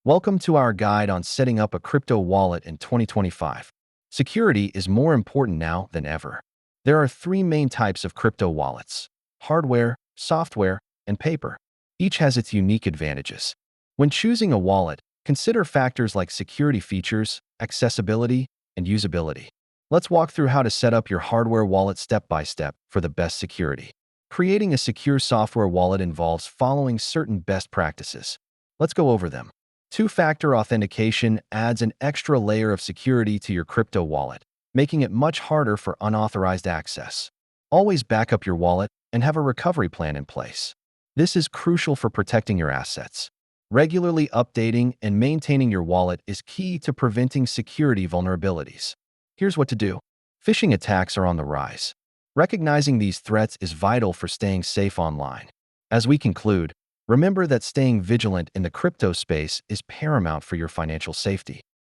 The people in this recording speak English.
Welcome to our guide on setting up a crypto wallet in 2025. Security is more important now than ever. There are three main types of crypto wallets: hardware, software, and paper. Each has its unique advantages. When choosing a wallet, consider factors like security features, accessibility, and usability. Let's walk through how to set up your hardware wallet step by step for the best security. Creating a secure software wallet involves following certain best practices. Let's go over them. Two-factor authentication adds an extra layer of security to your crypto wallet, making it much harder for unauthorized access. Always back up your wallet and have a recovery plan in place. This is crucial for protecting your assets. Regularly updating and maintaining your wallet is key to preventing security vulnerabilities. Here's what to do. Phishing attacks are on the rise. Recognizing these threats is vital for staying safe online. As we conclude, remember that staying vigilant in the crypto space is paramount for your financial safety.